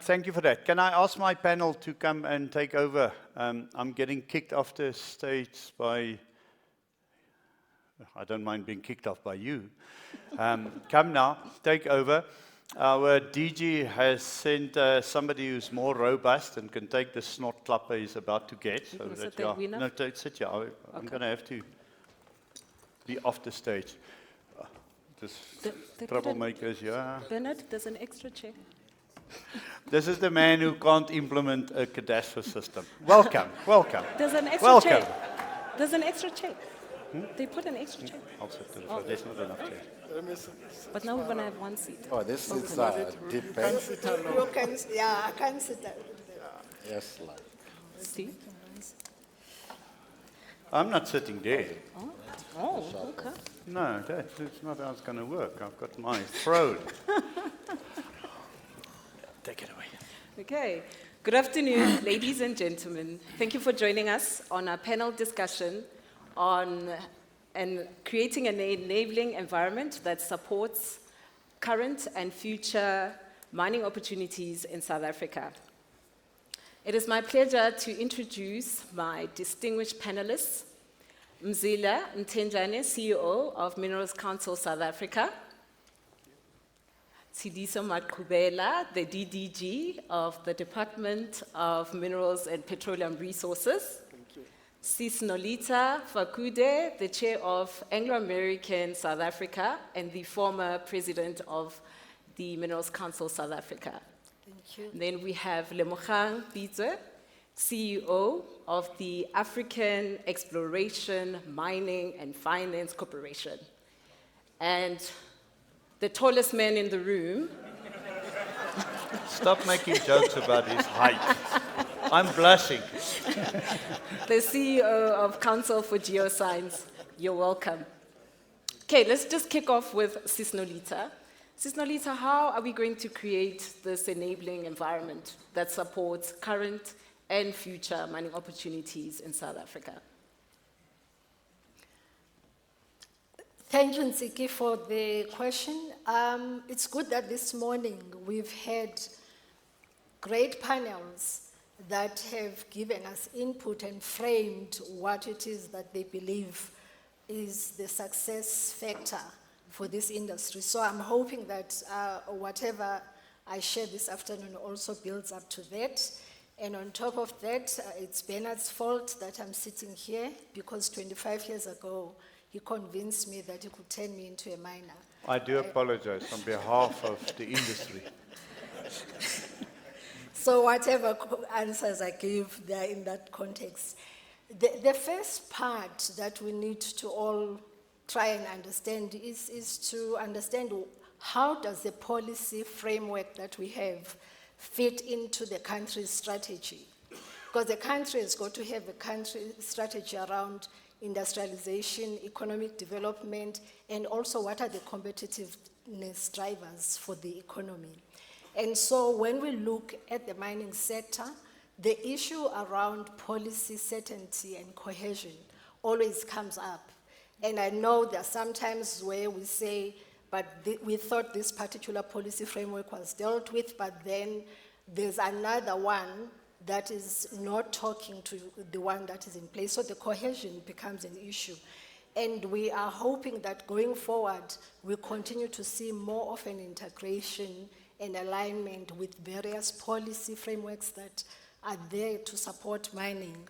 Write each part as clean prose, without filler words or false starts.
Thank you for that. Can I ask my panel to come and take over? I'm getting kicked off the stage by, I don't mind being kicked off by you. Come now, take over. Our DG has sent somebody who's more robust and can take the snot klapper he's about to get. So that no, sit here. I'm going to have to be off the stage. This troublemakers, yeah. Bernard, there's an extra chair. This is the man who can't implement a cadastre system. Welcome, welcome. There's an extra chair. There's an extra chair. They put an extra chair. I'll sit to the front. There's not enough chairs. But now we're going to have one seat. Oh, this is deep back. You can, yeah, I can sit down. Yes, like. See? I'm not sitting there. Oh, okay. No, that's not how it's going to work. I've got my throne. Take it away. Okay. Good afternoon, ladies and gentlemen. Thank you for joining us on our panel discussion on creating an enabling environment that supports current and future mining opportunities in South Africa. It is my pleasure to introduce my distinguished panelists, Mzila Mthenjane, CEO of Minerals Council South Africa, Sidiso Maqhubela, the DDG of the Department of Minerals and Petroleum Resources, Sis Nolitha Fakude, the chair of Anglo-American South Africa and the former president of the Minerals Council South Africa. Thank you. And then we have Lemogang Pitsoe, CEO of the African Exploration, Mining and Finance Corporation. And the tallest man in the room. Stop making jokes about his height. I'm blushing. The CEO of Council for Geoscience. You're welcome. Okay, let's just kick off with Sis Nolitha. Sis Nolitha, how are we going to create this enabling environment that supports current and future mining opportunities in South Africa? Thank you, Ntsiki, for the question. It's good that this morning we've had great panels that have given us input and framed what it is that they believe is the success factor for this industry. So I'm hoping that whatever I share this afternoon also builds up to that. And on top of that, it's Bernard's fault that I'm sitting here because 25 years ago, he convinced me that he could turn me into a miner. I do apologize on behalf of the industry. So whatever answers I give there in that context. The first part that we need to all try and understand is to understand how does the policy framework that we have fit into the country's strategy. Because the country has got to have a country strategy around industrialization, economic development, and also what are the competitiveness drivers for the economy. And so when we look at the mining sector, the issue around policy certainty and cohesion always comes up. And I know there are some times where we say, but we thought this particular policy framework was dealt with, but then there's another one that is not talking to the one that is in place. So the cohesion becomes an issue. And we are hoping that going forward, we continue to see more of an integration and alignment with various policy frameworks that are there to support mining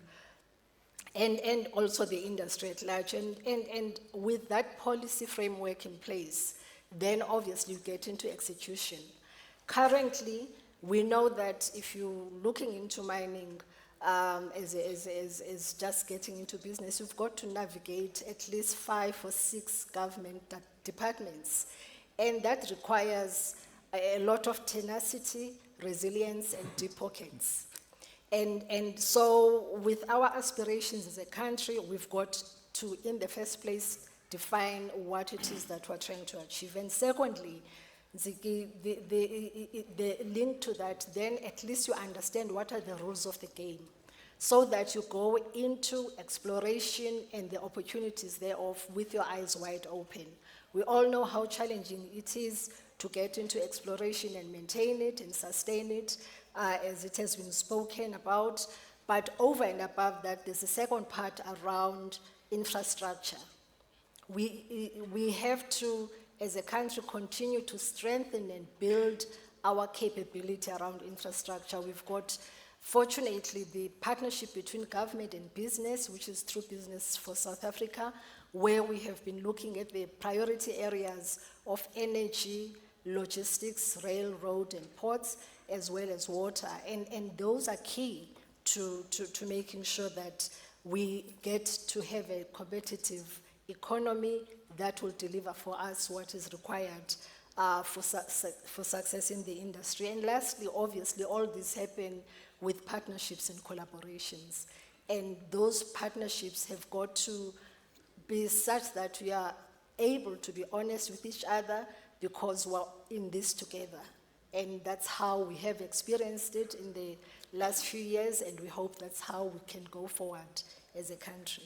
and also the industry at large. And with that policy framework in place, then obviously you get into execution. Currently, we know that if you're looking into mining as just getting into business, you've got to navigate at least 5 or 6 government departments. And that requires a lot of tenacity, resilience, and deep pockets. And so with our aspirations as a country, we've got to, in the first place, define what it is that we're trying to achieve. And secondly, the link to that, then at least you understand what are the rules of the game, so that you go into exploration and the opportunities thereof with your eyes wide open. We all know how challenging it is to get into exploration and maintain it and sustain it, as it has been spoken about. But over and above that, there's a second part around infrastructure. We have to, as a country, continue to strengthen and build our capability around infrastructure. We've got, fortunately, the partnership between government and business, which is through Business for South Africa, where we have been looking at the priority areas of energy, logistics, railroad and ports, as well as water. And those are key to making sure that we get to have a competitive economy that will deliver for us what is required for success in the industry. And lastly, obviously, all this happen with partnerships and collaborations. And those partnerships have got to be such that we are able to be honest with each other, because we're in this together. And that's how we have experienced it in the last few years, and we hope that's how we can go forward as a country.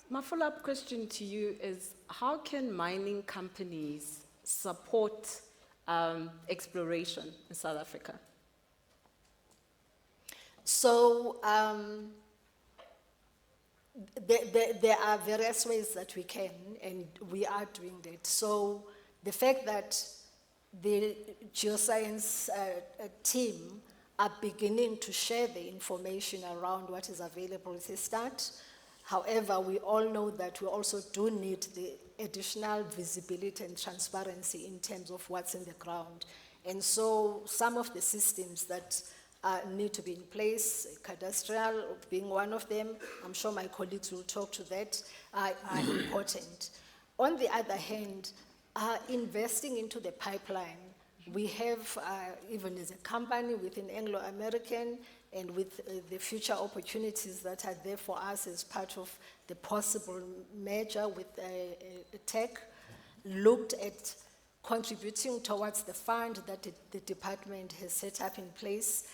My follow-up question to you is, how can mining companies support exploration in South Africa? So there are various ways that we can, and we are doing that. So the fact that the Geoscience team are beginning to share the information around what is available is a start. However, we all know that we also do need the additional visibility and transparency in terms of what's in the ground. And so some of the systems that need to be in place, Cadastre being one of them, I'm sure my colleagues will talk to that, are important. On the other hand, investing into the pipeline, we have, even as a company within Anglo American, and with the future opportunities that are there for us as part of the possible merger with tech, looked at contributing towards the fund that the department has set up in place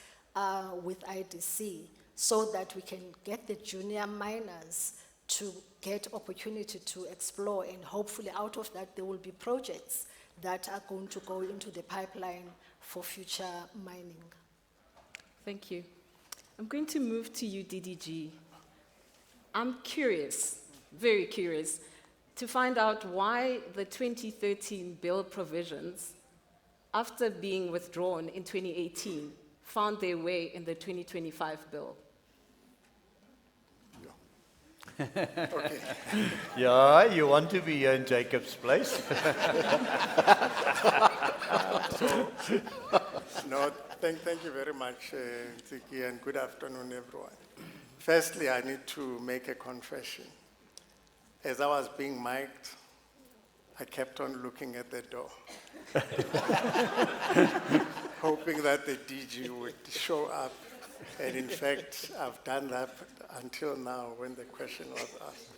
with IDC, so that we can get the junior miners to get opportunity to explore, and hopefully out of that there will be projects that are going to go into the pipeline for future mining. Thank you. I'm going to move to you, DDG. I'm curious, very curious, to find out why the 2013 bill provisions, after being withdrawn in 2018, found their way in the 2025 bill. Okay. Yeah, you want to be here in Jacob's place? No, thank you very much, Ntsiki, and good afternoon, everyone. Firstly, I need to make a confession. As I was being mic'd, I kept on looking at the door, hoping that the DG would show up. And in fact, I've done that until now when the question was asked.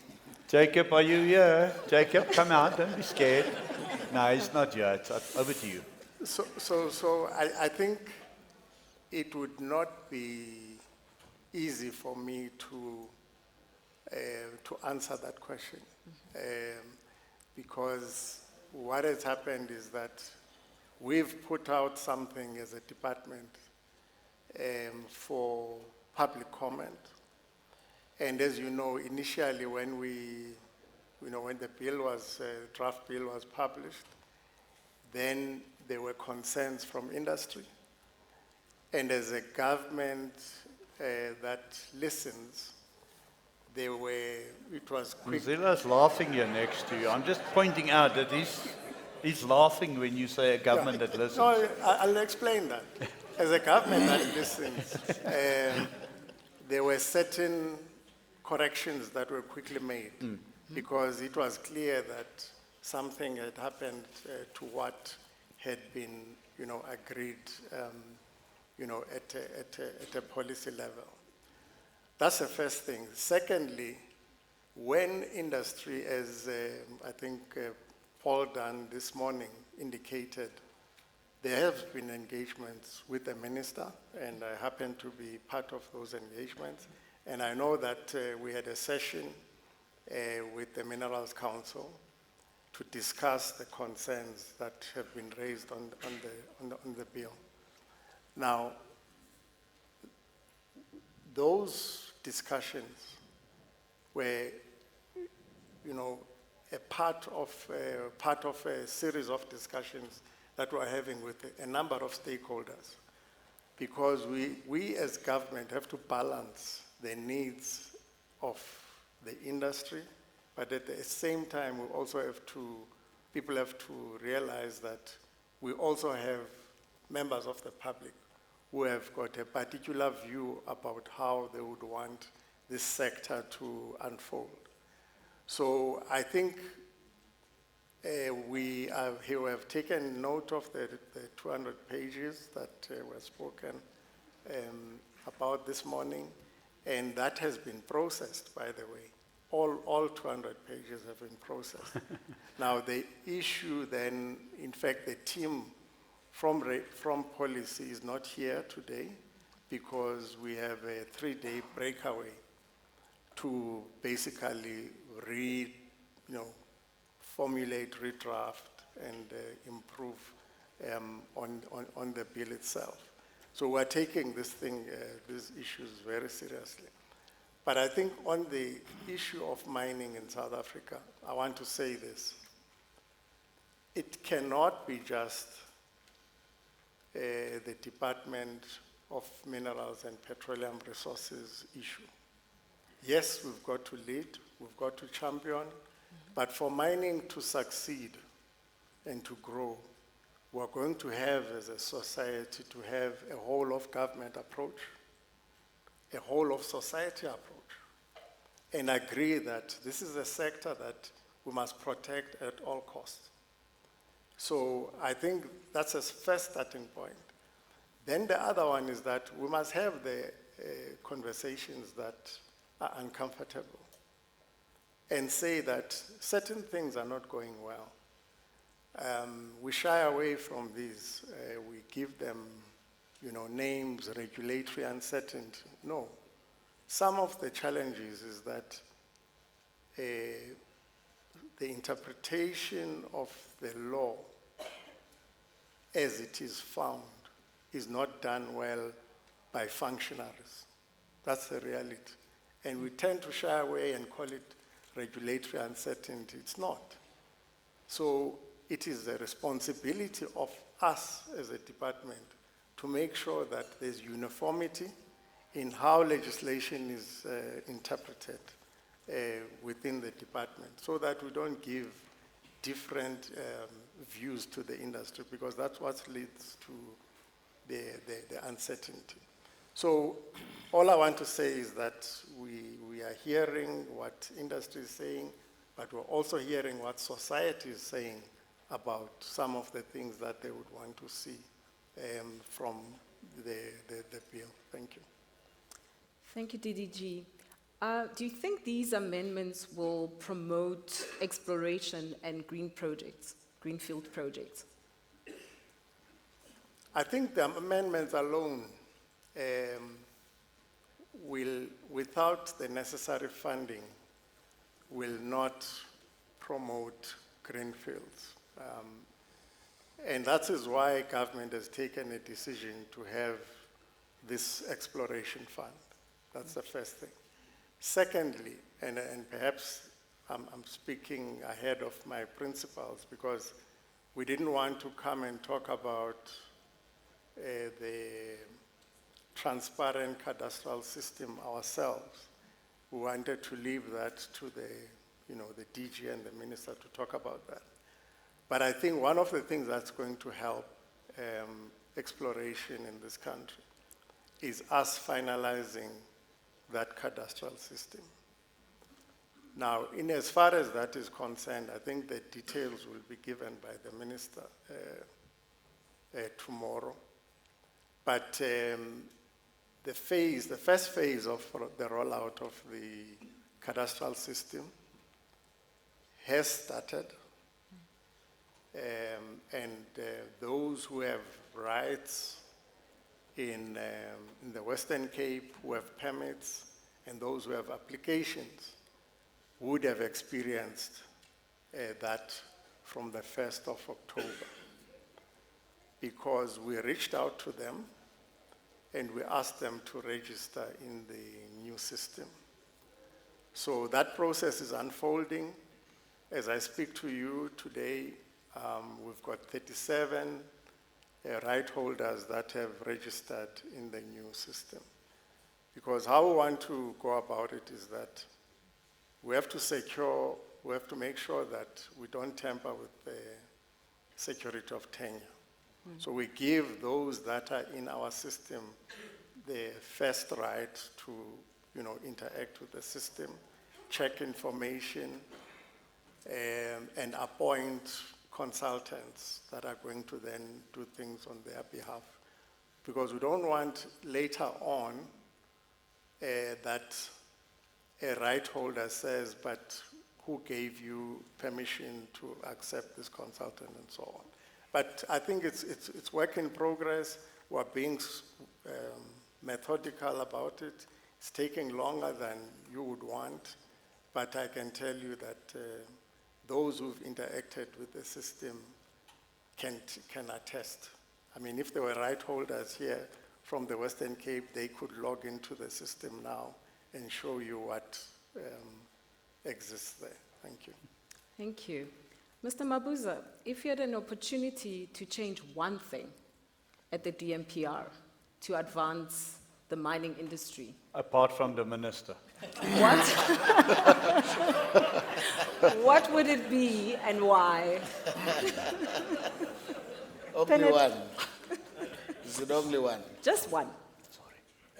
Jacob, are you here? Jacob, come out, don't be scared. No, he's not here. It's over to you. So I think it would not be easy for me to answer that question, because what has happened is that we've put out something as a department for public comment, and as you know, initially when when the bill was draft bill was published, then there were concerns from industry, and as a government that listens, it was quick. Mzila's laughing here next to you. I'm just pointing out that he's laughing when you say a government that listens. No, I'll explain that. As a government that listens, there were certain corrections that were quickly made, because it was clear that something had happened to what had been, agreed, at a policy level. That's the first thing. Secondly, when industry, as I think Paul Dunn this morning indicated, there have been engagements with the minister, and I happen to be part of those engagements. And I know that we had a session with the Minerals Council to discuss the concerns that have been raised on the bill. Now, those discussions were, a part of a series of discussions that we're having with a number of stakeholders, because we as government have to balance the needs of the industry, but at the same time, people have to realize that we also have members of the public who have got a particular view about how they would want this sector to unfold. So I think we have taken note of the 200 pages that were spoken about this morning, and that has been processed, by the way. All 200 pages have been processed. Now the issue then, in fact, the team from policy is not here today because we have a 3-day breakaway to basically formulate, redraft, and improve on the bill itself. So we're taking these issues very seriously. But I think on the issue of mining in South Africa, I want to say this. It cannot be just the Department of Minerals and Petroleum Resources issue. Yes, we've got to lead, we've got to champion, but for mining to succeed and to grow, we're going to have, as a society, to have a whole-of-government approach, a whole-of-society approach, and agree that this is a sector that we must protect at all costs. So I think that's a first starting point. Then the other one is that we must have the conversations that are uncomfortable and say that certain things are not going well. We shy away from these. We give them, names, regulatory uncertainty. No. Some of the challenges is that the interpretation of the law as it is found is not done well by functionaries. That's the reality. And we tend to shy away and call it regulatory uncertainty. It's not. So it is the responsibility of us as a department to make sure that there's uniformity in how legislation is interpreted within the department, so that we don't give different views to the industry, because that's what leads to the uncertainty. So all I want to say is that we are hearing what industry is saying, but we're also hearing what society is saying about some of the things that they would want to see from the bill. Thank you. Thank you, DDG. Do you think these amendments will promote exploration and greenfield projects? I think the amendments alone will, without the necessary funding, will not promote greenfields. And that is why government has taken a decision to have this exploration fund. That's the first thing. Secondly, and perhaps I'm speaking ahead of my principals, because we didn't want to come and talk about the transparent cadastral system ourselves. We wanted to leave that to the DG and the minister to talk about that. But I think one of the things that's going to help exploration in this country is us finalizing that cadastral system. Now, in as far as that is concerned, I think the details will be given by the minister tomorrow. But the first phase of the rollout of the cadastral system has started. And those who have rights in the Western Cape, who have permits, and those who have applications would have experienced that from the 1st of October, because we reached out to them and we asked them to register in the new system. So that process is unfolding. As I speak to you today, we've got 37 right holders that have registered in the new system. Because how we want to go about it is that we have to make sure that we don't tamper with the security of tenure. So we give those that are in our system the first right to, interact with the system, check information, and appoint consultants that are going to then do things on their behalf. Because we don't want later on that a right holder says, but who gave you permission to accept this consultant and so on. But I think it's work in progress. We're being methodical about it. It's taking longer than you would want, but I can tell you that those who've interacted with the system can attest. I mean, if there were right holders here from the Western Cape, they could log into the system now and show you what exists there. Thank you. Thank you. Mr. Mabuza, if you had an opportunity to change one thing at the DMPR to advance the mining industry, Apart from the minister. what? What would it be and why? Only one. Is it only one? Just one.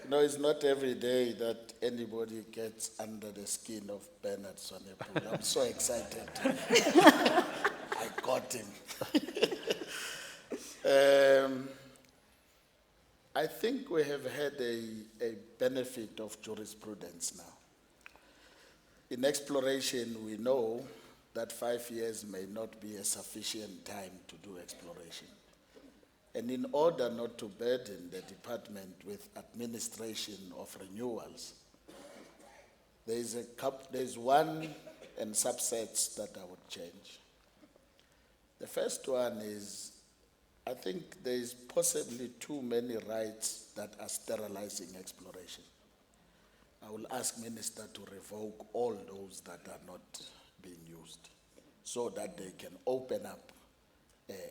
No, it's not every day that anybody gets under the skin of Bernard Swanepoel. I'm so excited. I got him. I think we have had a benefit of jurisprudence now. In exploration, we know that 5 years may not be a sufficient time to do exploration. And in order not to burden the department with administration of renewals, there's one and subsets that I would change. The first one is, I think there is possibly too many rights that are sterilizing exploration. I will ask Minister to revoke all those that are not being used so that they can open up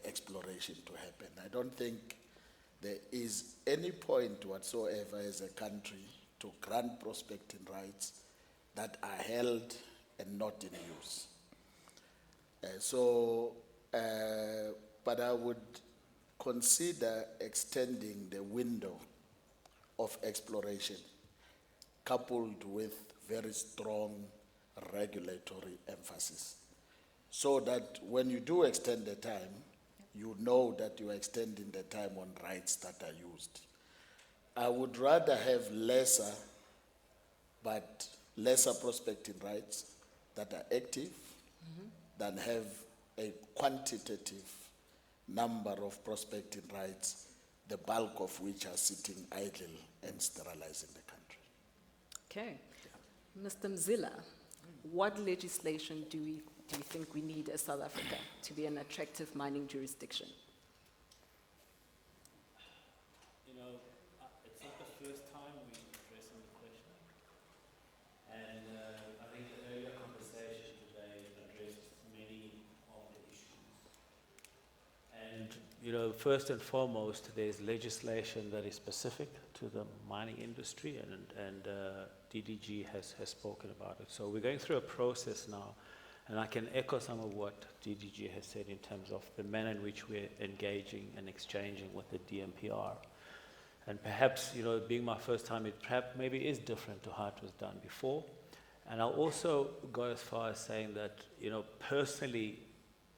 exploration to happen. I don't think there is any point whatsoever as a country to grant prospecting rights that are held and not in use. But I would consider extending the window of exploration coupled with very strong regulatory emphasis, so that when you do extend the time, you know that you are extending the time on rights that are used. I would rather have lesser prospecting rights that are active than have a quantitative number of prospecting rights, the bulk of which are sitting idle and sterilizing the country. Okay. Mr. Mzila, what legislation do you think we need as South Africa to be an attractive mining jurisdiction? It's not the first time we're addressing the question. And I think the earlier conversation today addressed many of the issues. And, first and foremost, there's legislation that is specific to the mining industry, and DDG has spoken about it. So we're going through a process now. And I can echo some of what DDG has said in terms of the manner in which we're engaging and exchanging with the DMPR. And perhaps, being my first time, it maybe is different to how it was done before. And I'll also go as far as saying that, personally,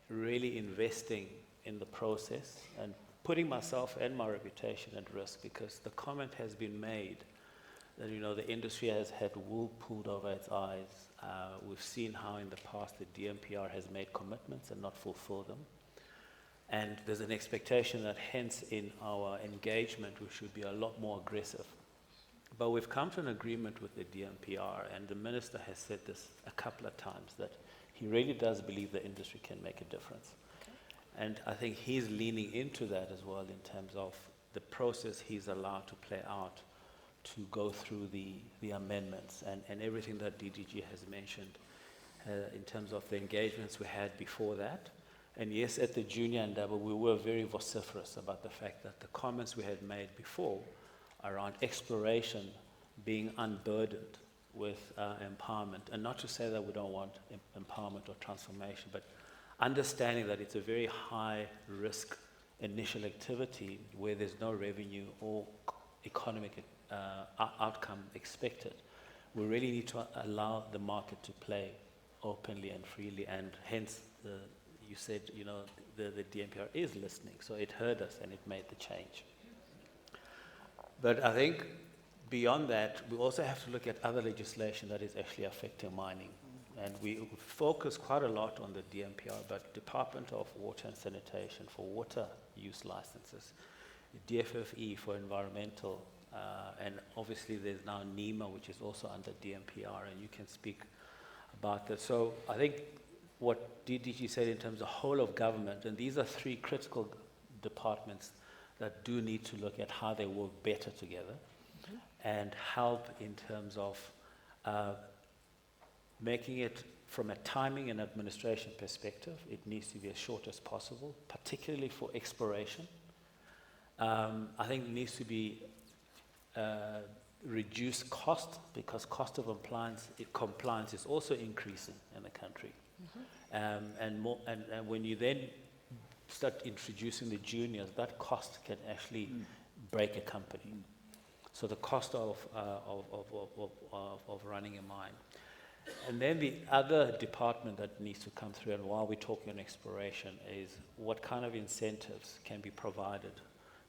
really investing in the process and putting myself and my reputation at risk, because the comment has been made that, the industry has had wool pulled over its eyes. We've seen how in the past the DMPR has made commitments and not fulfilled them. And there's an expectation that hence in our engagement we should be a lot more aggressive. but we've come to an agreement with the DMPR, and the minister has said this a couple of times, that he really does believe the industry can make a difference. And I think he's leaning into that as well in terms of the process he's allowed to play out to go through the amendments and everything that DDG has mentioned in terms of the engagements we had before that. And yes, at the Junior Indaba, we were very vociferous about the fact that the comments we had made before around exploration being unburdened with empowerment, and not to say that we don't want empowerment or transformation, but understanding that it's a very high risk initial activity where there's no revenue or economic outcome expected. We really need to allow the market to play openly and freely, and hence you said, you know, the DMPR is listening, so it heard us and it made the change. But I think beyond that, we also have to look at other legislation that is actually affecting mining. And we focus quite a lot on the DMPR, but Department of Water and Sanitation for water use licenses, DFFE for environmental, and obviously there's now NEMA, which is also under DMPR, and you can speak about that. So I think what DDG said in terms of whole of government, and these are three critical departments that do need to look at how they work better together and help in terms of making it from a timing and administration perspective. It needs to be as short as possible, particularly for exploration. I think it needs to be reduced cost, because cost of compliance is also increasing in the country. And when you then start introducing the juniors, that cost can actually break a company. So the cost of running a mine. And then the other department that needs to come through, and while we're talking on exploration, is what kind of incentives can be provided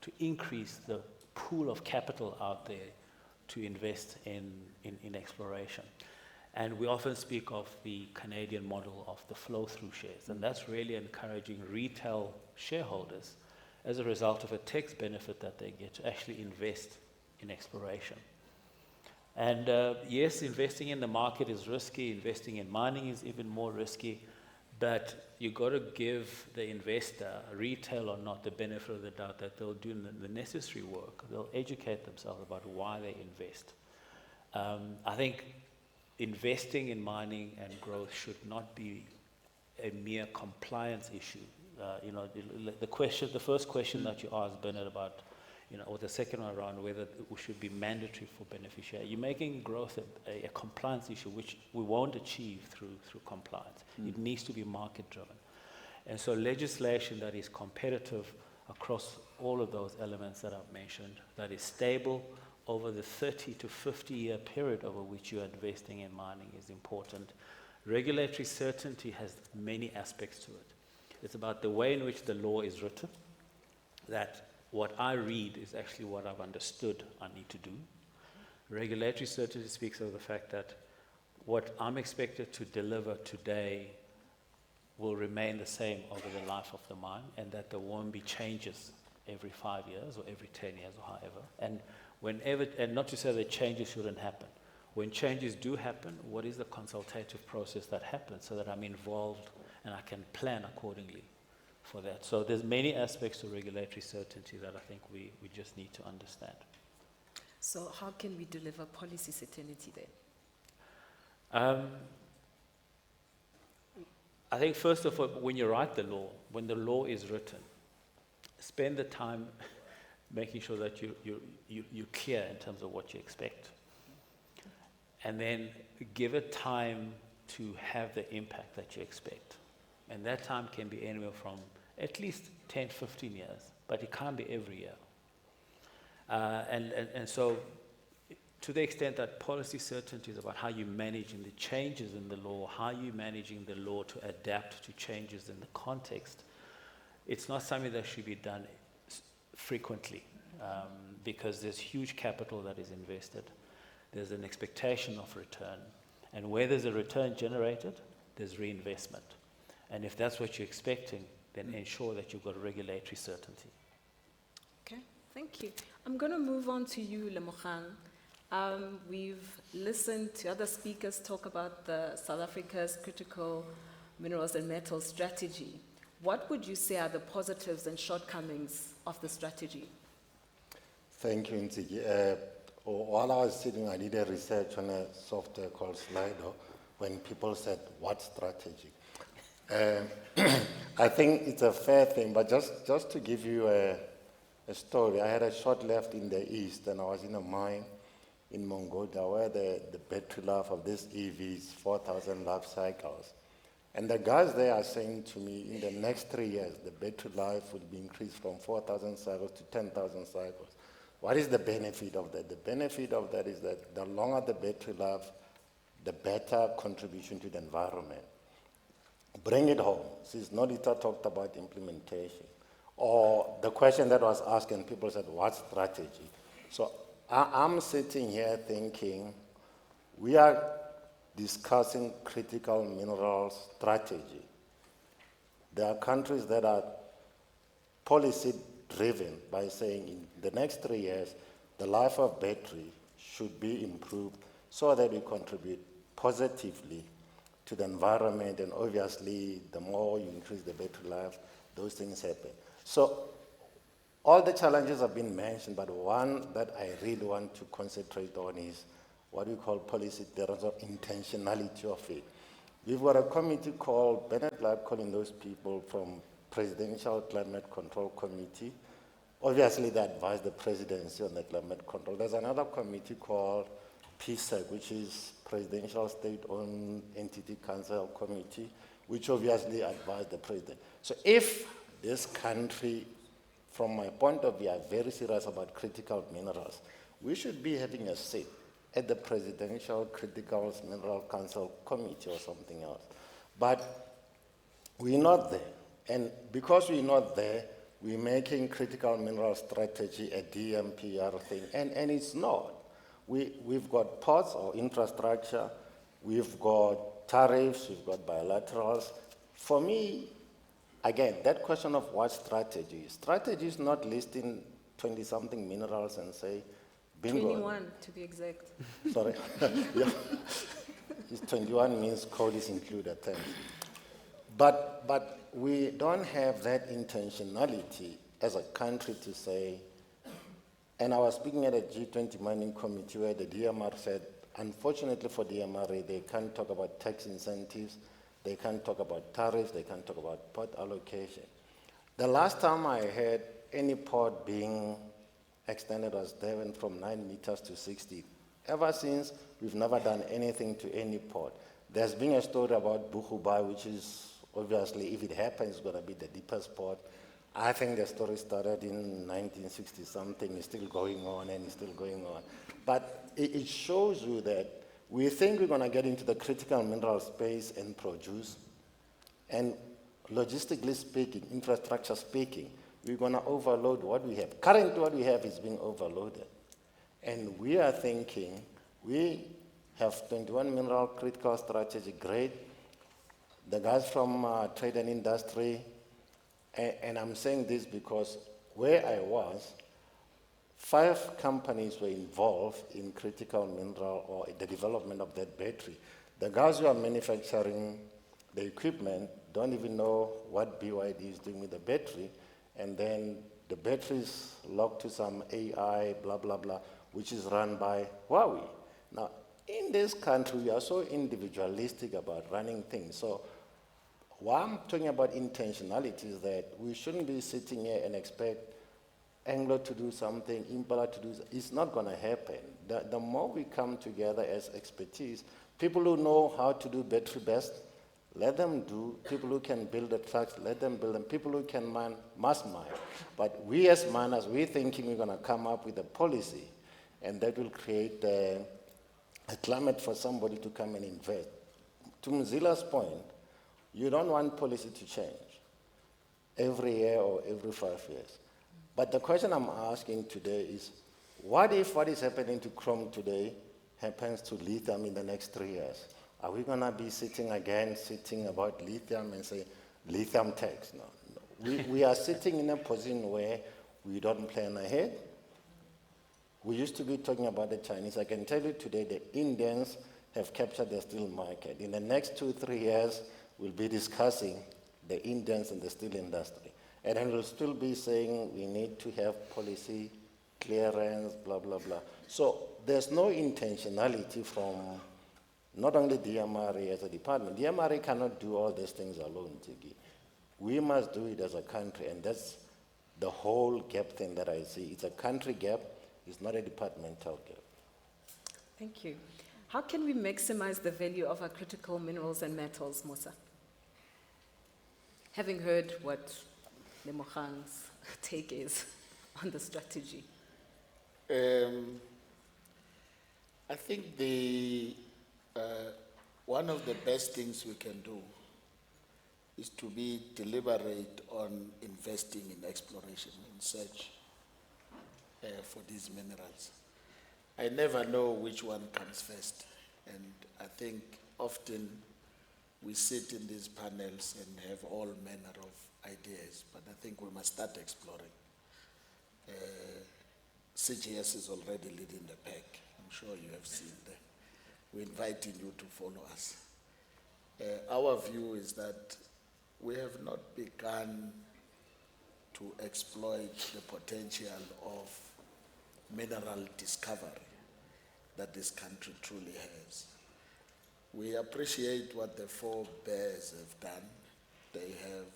to increase the pool of capital out there to invest in exploration. And we often speak of the Canadian model of the flow-through shares, and that's really encouraging retail shareholders as a result of a tax benefit that they get to actually invest in exploration. And yes, investing in the market is risky, investing in mining is even more risky, but you've got to give the investor, retail or not, the benefit of the doubt that they'll do the necessary work. They'll educate themselves about why they invest. I think investing in mining and growth should not be a mere compliance issue. The first question that you asked, Bernard, about, or the second one around whether it should be mandatory for beneficiary. You're making growth a compliance issue, which we won't achieve through compliance. It needs to be market driven. And so legislation that is competitive across all of those elements that I've mentioned, that is stable over the 30 to 50 year period over which you're investing in mining is important. Regulatory certainty has many aspects to it. It's about the way in which the law is written, that what I read is actually what I've understood I need to do. Regulatory certainty speaks of the fact that what I'm expected to deliver today will remain the same over the life of the mine, and that there won't be changes every 5 years or every 10 years or however. And whenever, and not to say that changes shouldn't happen. When changes do happen, what is the consultative process that happens so that I'm involved and I can plan accordingly for that? So there's many aspects to regulatory certainty that I think we just need to understand. So how can we deliver policy certainty then? I think first of all, when you write the law, when the law is written, spend the time making sure that you're clear in terms of what you expect. And then give it time to have the impact that you expect. And that time can be anywhere from at least 10, 15 years, but it can't be every year. And so to the extent that policy certainty is about how you're managing the changes in the law, how you're managing the law to adapt to changes in the context, it's not something that should be done frequently, because there's huge capital that is invested. There's an expectation of return. And where there's a return generated, there's reinvestment. And if that's what you're expecting, then ensure that you've got regulatory certainty. Okay, thank you. I'm going to move on to you, Lemogang. We've listened to other speakers talk about the South Africa's critical minerals and metals strategy. What would you say are the positives and shortcomings of the strategy? Thank you, Ntsiki. While I was sitting, I did a research on a software called Slido when people said, what strategy? I think it's a fair thing, but just to give you a story, I had a short left in the east, and I was in a mine in Mongolia where the battery life of this EV is 4,000 life cycles. And the guys there are saying to me, in the next 3 years, the battery life will be increased from 4,000 cycles to 10,000 cycles. What is the benefit of that? The benefit of that is that the longer the battery life, the better contribution to the environment. Bring it home. Since Nolitha talked about implementation, or the question that was asked and people said, what strategy? So I'm sitting here thinking, we are discussing critical minerals strategy. There are countries that are policy driven by saying in the next 3 years, the life of battery should be improved so that we contribute positively to the environment, and obviously the more you increase the battery life, those things happen. So all the challenges have been mentioned, but one that I really want to concentrate on is what we call policy in terms of intentionality of it. We've got a committee called, Bennett like calling those people from Presidential Climate Control Committee. Obviously, they advise the presidency on the climate control. There's another committee called PSEC, which is Presidential State-Owned Entity Council Committee, which obviously advise the president. So if this country, from my point of view, are very serious about critical minerals, we should be having a seat at the Presidential Critical Mineral Council Committee or something else. But we're not there. And because we're not there, we're making critical mineral strategy a DMPR thing, and it's not. We've got ports or infrastructure, we've got tariffs, we've got bilaterals. For me, again, that question of what strategy is not listing 20-something minerals and say, bingo. 21, to be exact. Sorry. Yeah. It's 21 means coal is included, thanks. But we don't have that intentionality as a country to say, and I was speaking at a G20 mining committee where the DMR said, unfortunately for DMRA, they can't talk about tax incentives, they can't talk about tariffs, they can't talk about port allocation. The last time I heard any port being extended was Devon from 9 meters to 60. Ever since, we've never done anything to any port. There's been a story about Buchubai, which is obviously, if it happens, it's going to be the deepest port. I think the story started in 1960-something, it's still going on and it's still going on. But it shows you that we think we're going to get into the critical mineral space and produce, and logistically speaking, infrastructure speaking, we're going to overload what we have. Currently, what we have is being overloaded. And we are thinking, we have 21 mineral critical strategy, great. The guys from trade and industry, and I'm saying this because where I was, 5 companies were involved in critical mineral or the development of that battery. The guys who are manufacturing the equipment don't even know what BYD is doing with the battery, and then the battery is locked to some AI, blah, blah, blah, which is run by Huawei. Now, in this country, we are so individualistic about running things. So why I'm talking about intentionality is that we shouldn't be sitting here and expect Anglo to do something, Impala to do something. It's not going to happen. The more we come together as expertise, people who know how to do battery best, let them do. People who can build the trucks, let them build them. People who can mine, must mine. But we as miners, we're thinking we're going to come up with a policy, and that will create a climate for somebody to come and invest. To Mzila's point, you don't want policy to change every year or every 5 years. But the question I'm asking today is, what if what is happening to chrome today happens to lithium in the next 3 years? Are we going to be sitting about lithium and say, lithium tax? No. We are sitting in a position where we don't plan ahead. We used to be talking about the Chinese. I can tell you today the Indians have captured the steel market. In the next 2-3 years, we'll be discussing the Indians and the steel industry. And then we'll still be saying we need to have policy clearance, blah, blah, blah. So there's no intentionality from not only DMRE as a department. DMRE cannot do all these things alone, Ntsiki. We must do it as a country, and that's the whole gap thing that I see. It's a country gap, it's not a departmental gap. Thank you. How can we maximize the value of our critical minerals and metals, Mosa? Having heard what Lemogang's take is on the strategy. I think one of the best things we can do is to be deliberate on investing in exploration and search for these minerals. I never know which one comes first, and I think often we sit in these panels and have all manner of ideas, but I think we must start exploring. CGS is already leading the pack. I'm sure you have seen that. We're inviting you to follow us. Our view is that we have not begun to exploit the potential of mineral discovery that this country truly has. We appreciate what the four bears have done. They have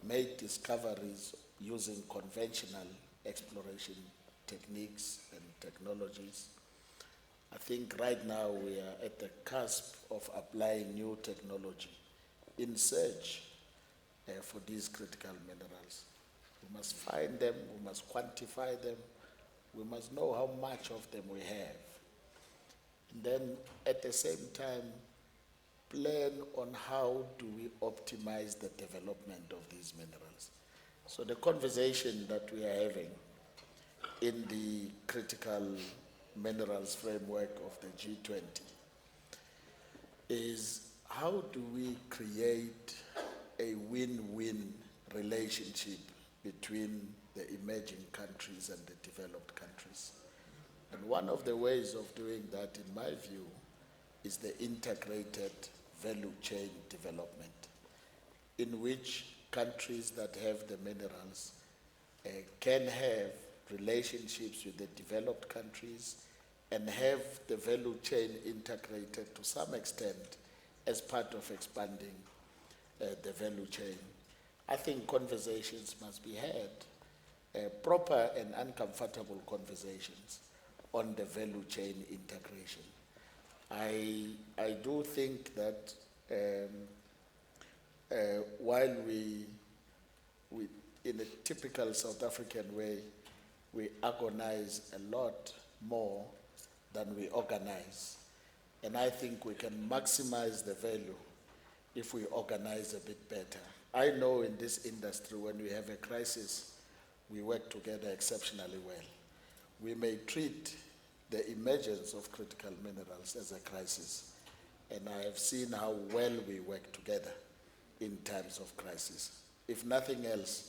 made discoveries using conventional exploration techniques and technologies. I think right now we are at the cusp of applying new technology in search for these critical minerals. We must find them, we must quantify them, we must know how much of them we have. And then at the same time, plan on how do we optimize the development of these minerals. So the conversation that we are having in the critical minerals framework of the G20 is how do we create a win-win relationship between the emerging countries and the developed countries. And one of the ways of doing that, in my view, is the integrated value chain development, in which countries that have the minerals can have relationships with the developed countries and have the value chain integrated to some extent as part of expanding the value chain. I think conversations must be had, proper and uncomfortable conversations on the value chain integration. I do think that while we, in a typical South African way, we agonize a lot more than we organize. And I think we can maximize the value if we organize a bit better. I know in this industry, when we have a crisis, we work together exceptionally well. We may treat the emergence of critical minerals as a crisis, and I have seen how well we work together in times of crisis. If nothing else,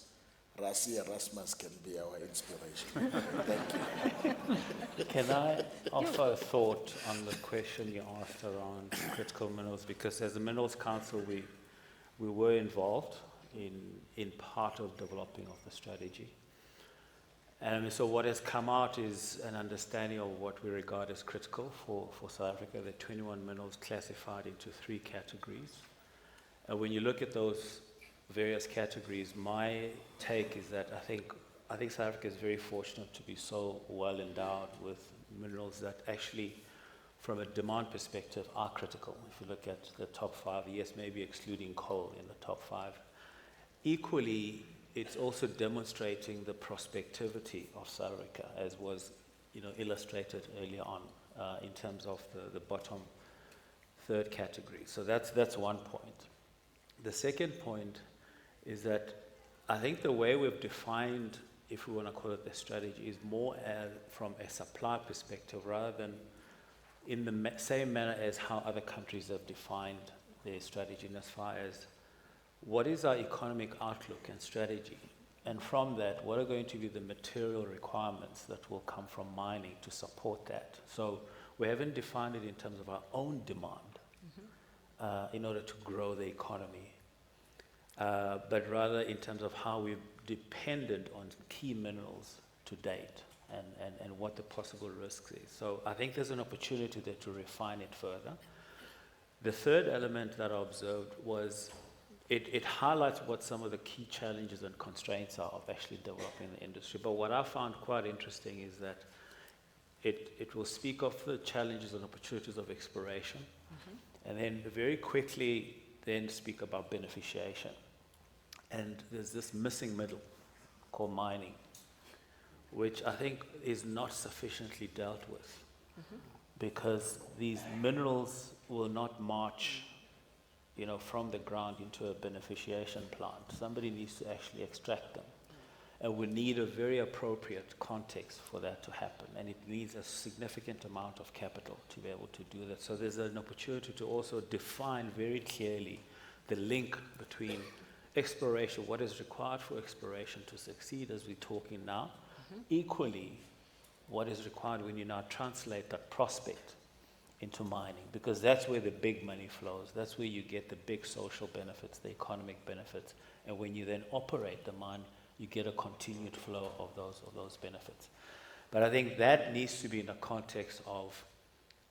Rasi Erasmus can be our inspiration. Thank you. Can I offer a thought on the question you asked around critical minerals? Because as the Minerals Council, we were involved in part of developing of the strategy. And so what has come out is an understanding of what we regard as critical for South Africa. There are 21 minerals classified into 3 categories. And when you look at those various categories, my take is that I think South Africa is very fortunate to be so well endowed with minerals that actually, from a demand perspective, are critical. If you look at the top 5, yes, maybe excluding coal in the top 5. Equally, it's also demonstrating the prospectivity of South Africa, as was illustrated earlier on in terms of the bottom 3rd category. So that's one point. The second point is that I think the way we've defined, if we want to call it the strategy, is more from a supply perspective rather than in the same manner as how other countries have defined their strategy, and as far as what is our economic outlook and strategy And from that, what are going to be the material requirements that will come from mining to support that? So we haven't defined it in terms of our own demand in order to grow the economy, but rather in terms of how we've depended on key minerals to date and what the possible risks is. So I think there's an opportunity there to refine it further. The third element that I observed was it highlights what some of the key challenges and constraints are of actually developing the industry. But what I found quite interesting is that it will speak of the challenges and opportunities of exploration, and then very quickly then speak about beneficiation. And there's this missing middle called mining, which I think is not sufficiently dealt with, because these minerals will not march, you know, from the ground into a beneficiation plant. Somebody needs to actually extract them. And we need a very appropriate context for that to happen. And it needs a significant amount of capital to be able to do that. So there's an opportunity to also define very clearly the link between exploration, what is required for exploration to succeed as we're talking now, equally what is required when you now translate that prospect into mining, because that's where the big money flows. That's where you get the big social benefits, the economic benefits. And when you then operate the mine, you get a continued flow of those benefits. But I think that needs to be in the context of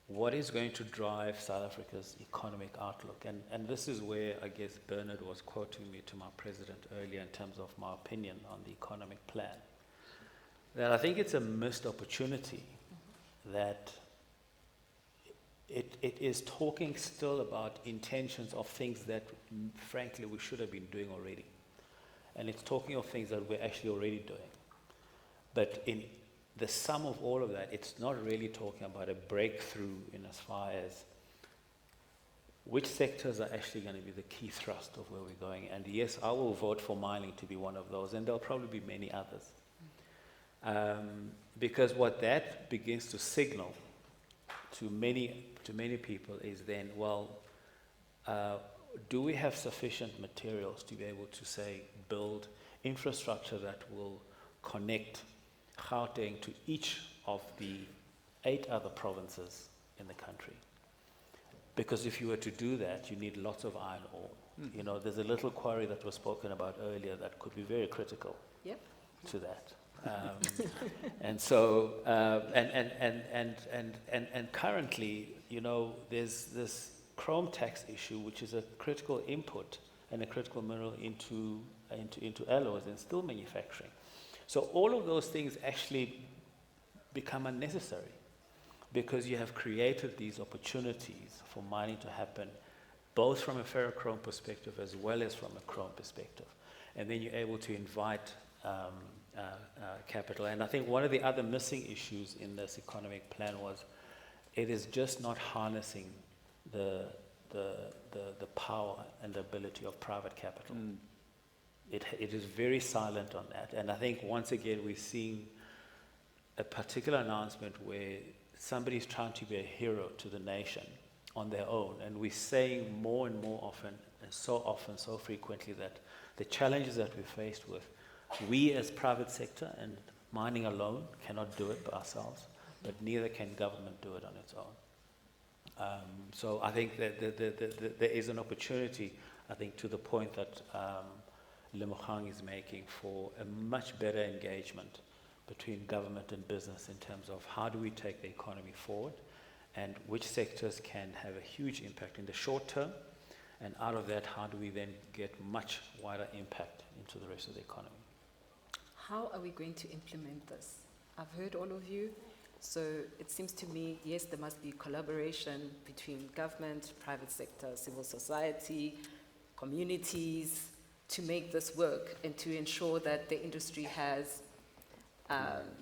what is going to drive South Africa's economic outlook. And this is where, I guess, Bernard was quoting me to my president earlier in terms of my opinion on the economic plan. That I think it's a missed opportunity that it is talking still about intentions of things that, frankly, we should have been doing already. And it's talking of things that we're actually already doing. But in the sum of all of that, it's not really talking about a breakthrough in as far as which sectors are actually going to be the key thrust of where we're going. And yes, I will vote for mining to be one of those, and there'll probably be many others. Because what that begins to signal to many people is then, well, do we have sufficient materials to be able to, say, build infrastructure that will connect Gauteng to each of the 8 other provinces in the country? Because if you were to do that, you need lots of iron ore. You know, there's a little quarry that was spoken about earlier that could be very critical to that. And so, and currently, you know, there's this chrome tax issue, which is a critical input and a critical mineral into alloys and steel manufacturing. So all of those things actually become unnecessary because you have created these opportunities for mining to happen, both from a ferrochrome perspective as well as from a chrome perspective. And then you're able to invite capital. And I think one of the other missing issues in this economic plan was it is just not harnessing the power and the ability of private capital. It is very silent on that. And I think once again we're seeing a particular announcement where somebody's trying to be a hero to the nation on their own. And we're saying more and more often, and so frequently, that the challenges that we're faced with, we as private sector and mining alone cannot do it by ourselves, but neither can government do it on its own. So I think that there is an opportunity, I think, to the point that Lemogang is making for a much better engagement between government and business in terms of how do we take the economy forward and which sectors can have a huge impact in the short term, and out of that, how do we then get much wider impact into the rest of the economy. How are we going to implement this? I've heard all of you. So it seems to me, yes, there must be collaboration between government, private sector, civil society, communities to make this work and to ensure that the industry has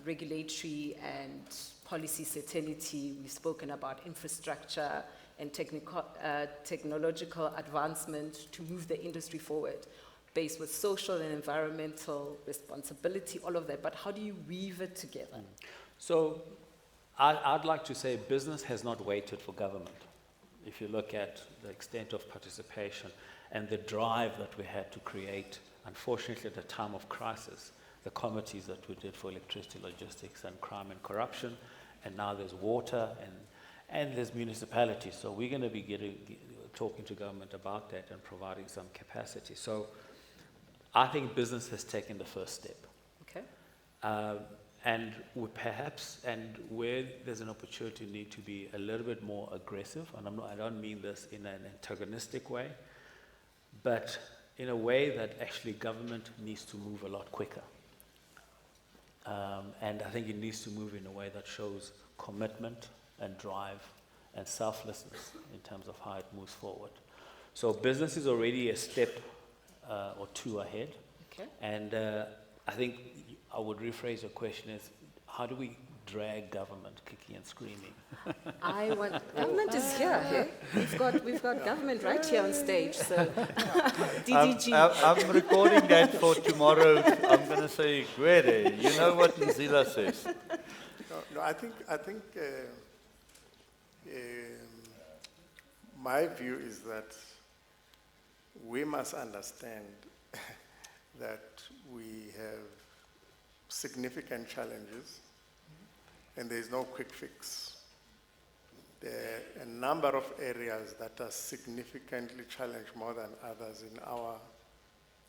regulatory and policy certainty. We've spoken about infrastructure and technological advancement to move the industry forward, based with social and environmental responsibility, all of that. But how do you weave it together? So I'd like to say business has not waited for government. If you look at the extent of participation and the drive that we had to create unfortunately at a time of crisis, the committees that we did for electricity, logistics, and crime and corruption, and now there's water and there's municipalities. So we're going to be talking to government about that and providing some capacity. So I think business has taken the first step. Okay. And where there's an opportunity, we need to be a little bit more aggressive. And I don't mean this in an antagonistic way, but in a way that actually government needs to move a lot quicker. And I think it needs to move in a way that shows commitment and drive and selflessness in terms of how it moves forward. So business is already a step or two ahead. Okay. And I think I would rephrase your question as, how do we drag government kicking and screaming? Government is here, hey? We've got government right here on stage, so DDG. I'm recording that for tomorrow. I'm going to say, Gwere, you know what Mzila says. No, I think my view is that we must understand that we have significant challenges, and there is no quick fix. There are a number of areas that are significantly challenged more than others in our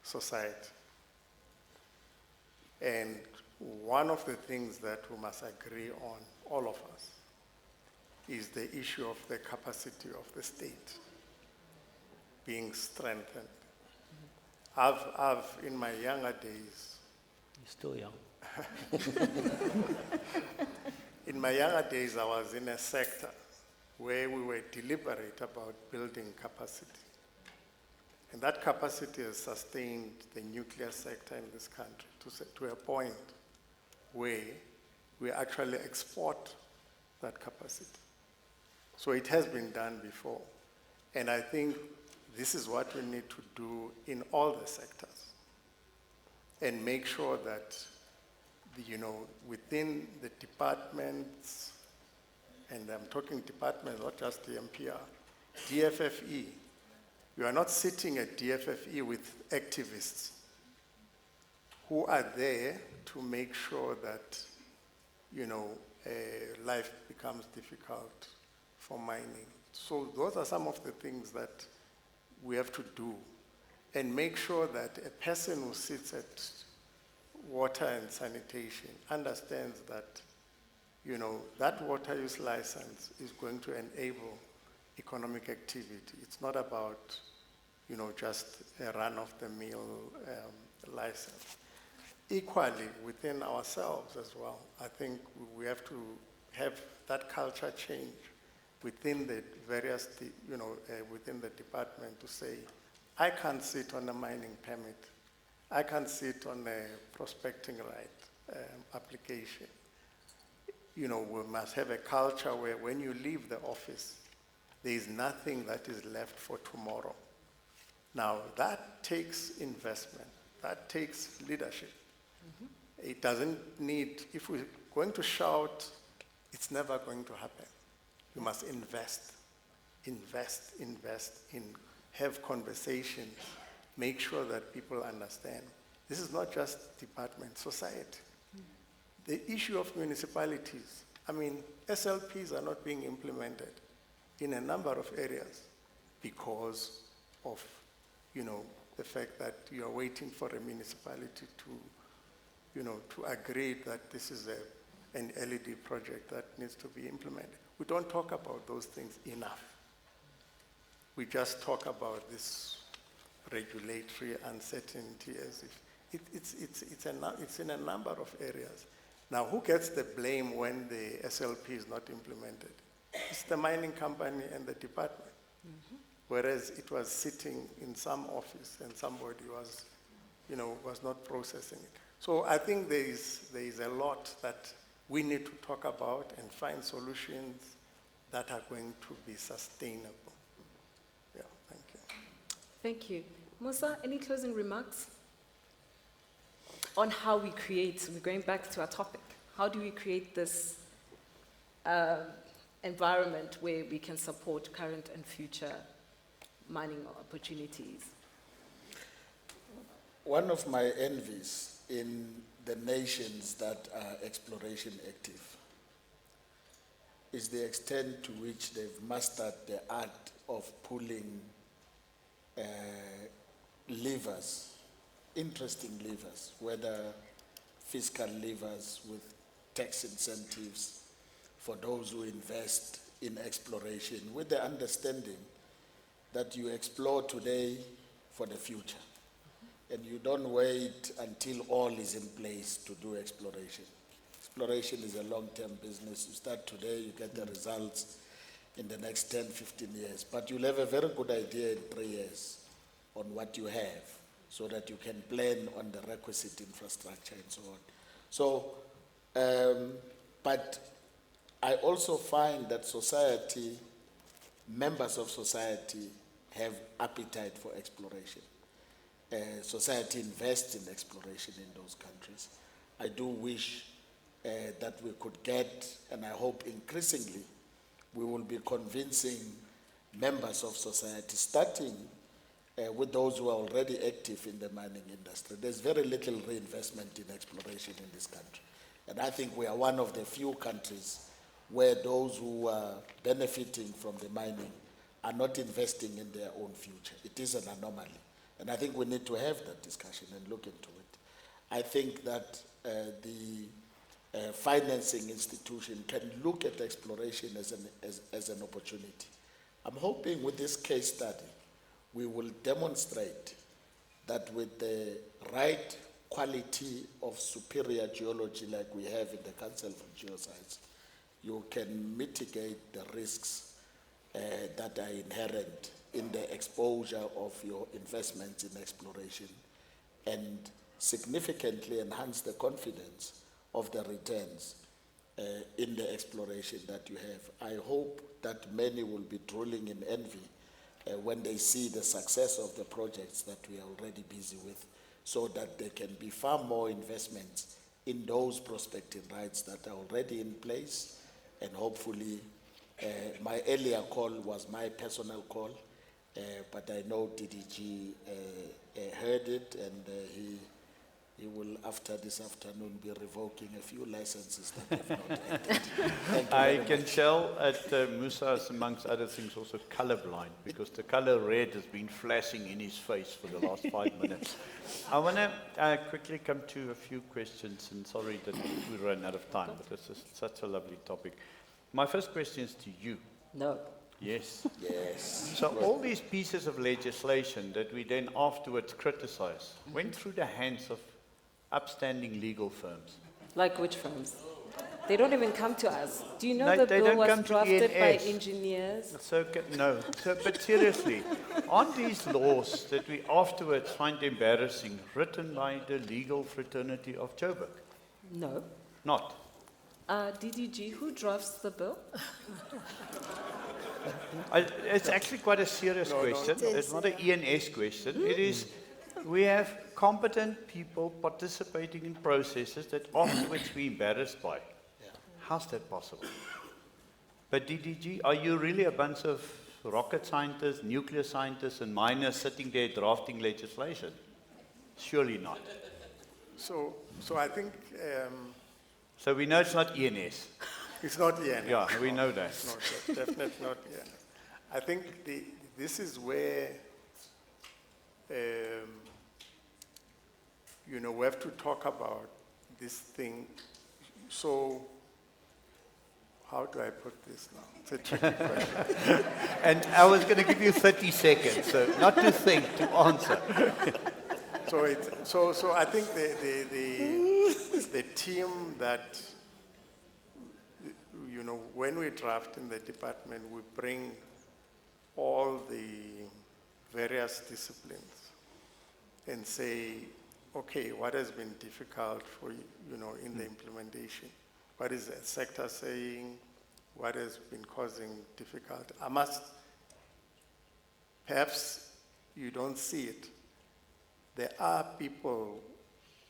society. And one of the things that we must agree on, all of us, is the issue of the capacity of the state being strengthened. I've in my younger days, You're still young. in my younger days, I was in a sector where we were deliberate about building capacity. And that capacity has sustained the nuclear sector in this country to a point where we actually export that capacity. So it has been done before. And I think this is what we need to do in all the sectors, and make sure that, within the departments, and I'm talking departments, not just DMPR, DFFE, you are not sitting at DFFE with activists who are there to make sure that, life becomes difficult for mining. So those are some of the things that we have to do, and make sure that a person who sits at water and sanitation understands that, that water use license is going to enable economic activity. It's not about, just a run-of-the-mill license. Equally, within ourselves as well, I think we have to have that culture change within the various, within the department to say, I can't sit on a mining permit. I can't sit on a prospecting right application. We must have a culture where when you leave the office, there is nothing that is left for tomorrow. Now, that takes investment. That takes leadership. Mm-hmm. It doesn't need, if we're going to shout, it's never going to happen. You must invest, have conversations, make sure that people understand. This is not just department, society. The issue of municipalities, SLPs are not being implemented in a number of areas because of, the fact that you are waiting for a municipality to agree that this is an LED project that needs to be implemented. We don't talk about those things enough. We just talk about this regulatory uncertainty as if it's in a number of areas. Now, who gets the blame when the SLP is not implemented? It's the mining company and the department. Mm-hmm. Whereas it was sitting in some office and somebody was not processing it. So I think there is a lot that we need to talk about and find solutions that are going to be sustainable. Yeah, thank you. Thank you. Mosa, any closing remarks on how we create, we're going back to our topic, how do we create this environment where we can support current and future mining opportunities? One of my envies in the nations that are exploration active is the extent to which they've mastered the art of pulling levers, interesting levers, whether fiscal levers with tax incentives for those who invest in exploration, with the understanding that you explore today for the future. And you don't wait until all is in place to do exploration. Exploration is a long-term business. You start today, you get the results in the next 10, 15 years. But you'll have a very good idea in 3 years on what you have so that you can plan on the requisite infrastructure and so on. So, but I also find that society, members of society have appetite for exploration. Society invests in exploration in those countries. I do wish that we could get, and I hope increasingly, we will be convincing members of society, starting with those who are already active in the mining industry. There's very little reinvestment in exploration in this country. And I think we are one of the few countries where those who are benefiting from the mining are not investing in their own future. It is an anomaly. And I think we need to have that discussion and look into it. I think that the financing institution can look at exploration as an opportunity. I'm hoping with this case study, we will demonstrate that with the right quality of superior geology like we have in the Council for Geoscience, you can mitigate the risks that are inherent in the exposure of your investments in exploration and significantly enhance the confidence of the returns in the exploration that you have. I hope that many will be drooling in envy when they see the success of the projects that we are already busy with, so that there can be far more investments in those prospective rights that are already in place. And hopefully, my earlier call was my personal call, but I know DDG heard it, and he will, after this afternoon, be revoking a few licenses that have not entered. Thank you I very can much. tell at Mosa is, amongst other things, also colorblind, because the color red has been flashing in his face for the last 5 minutes. I want to quickly come to a few questions, and sorry that we ran out of time, but this is such a lovely topic. My first question is to you. No. Yes. Yes. So all these pieces of legislation that we then afterwards criticize went through the hands of upstanding legal firms. Like which firms? They don't even come to us. Do you know No, the they bill don't was come to drafted by ENS. engineers? So, no. So, but seriously, aren't these laws that we afterwards find embarrassing written by the legal fraternity of Joburg? No. Not. DDG, who drafts the bill? It's actually quite a serious question. It's not an ENS question. It is, we have competent people participating in processes that afterwards we're embarrassed by. How's that possible? But DDG, are you really a bunch of rocket scientists, nuclear scientists, and miners sitting there drafting legislation? Surely not. So I think So we know it's not ENS. it's not ENS. Yeah, we know that. No, definitely not ENS. I think this is where, we have to talk about this thing. So, how do I put this now? It's a tricky question. And I was going to give you 30 seconds, so not to think, to answer. So I think the team that, when we draft in the department, we bring all the various disciplines and say, okay, what has been difficult for you, in the implementation? What is the sector saying? What has been causing difficulty? Perhaps you don't see it. There are people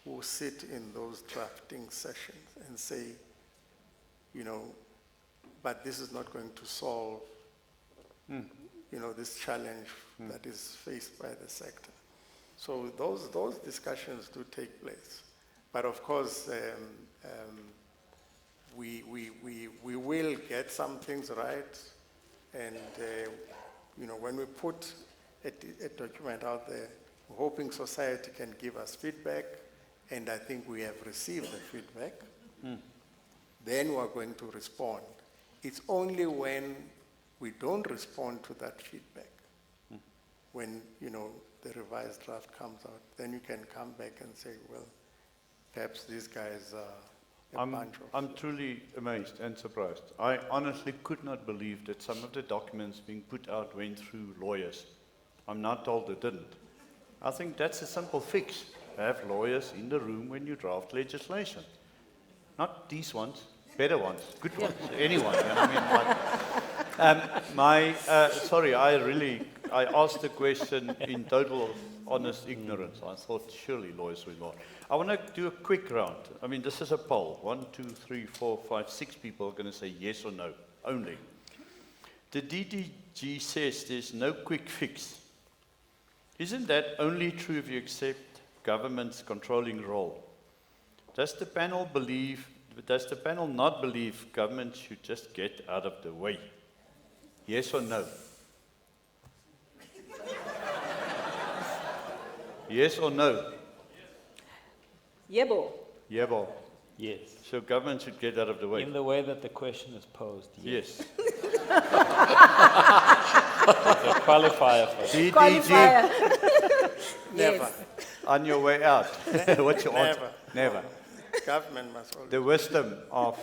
who sit in those drafting sessions and say, but this is not going to solve, this challenge that is faced by the sector. So those discussions do take place. But of course, we will get some things right. And, when we put a document out there, we're hoping society can give us feedback. And I think we have received the feedback. Then we're going to respond. It's only when we don't respond to that feedback, when, the revised draft comes out, then you can come back and say, well, perhaps these guys are a bunch of... I'm truly amazed and surprised. I honestly could not believe that some of the documents being put out went through lawyers. I'm not told it didn't. I think that's a simple fix. Have lawyers in the room when you draft legislation. Not these ones, better ones, good ones, anyone. You know what I mean? Sorry, I asked the question in total honest ignorance. I thought surely lawyers will know. I want to do a quick round. I mean, this is a poll. 1, 2, 3, 4, 5, 6 people are going to say yes or no, only. The DDG says there's no quick fix. Isn't that only true if you accept government's controlling role? Does the panel not believe government should just get out of the way? Yes or no? Yes or no? Yebo. Yebo. Yes. So government should get out of the way. In the way that the question is posed, yes. Yes. The qualifier for that. DDG, Qualifier. Never. Yes. on your way out. What's your answer? Never. Never. Government must always... The wisdom of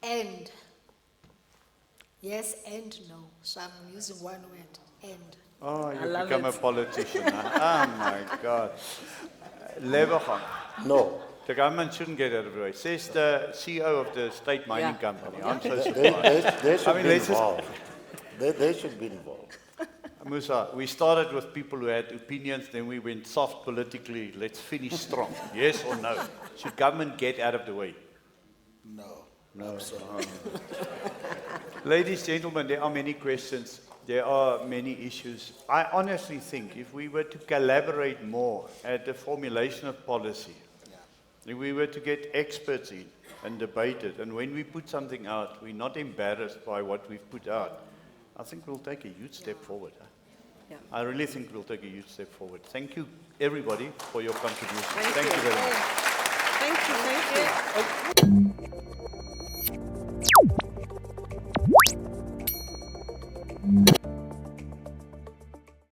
And. Yes and no. So I'm using one word, and. Oh, I you love become a it. politician. Huh? Oh my God. Lemogang. No, The government shouldn't get out of the way. Says the CEO of the state mining Yeah. company. I'm so they surprised. should mean, be let's just- involved. They should be involved. Musa, we started with people who had opinions, then we went soft politically. Let's finish strong. Yes or no? Should government get out of the way? No. Absolutely. Ladies, gentlemen, there are many questions. There are many issues. I honestly think if we were to collaborate more at the formulation of policy, if we were to get experts in and debate it, and when we put something out, we're not embarrassed by what we've put out, I think we'll take a huge step forward. Huh? Yeah. I really think we'll take a huge step forward. Thank you, everybody, for your contribution. Thank you. you very much. Thank you.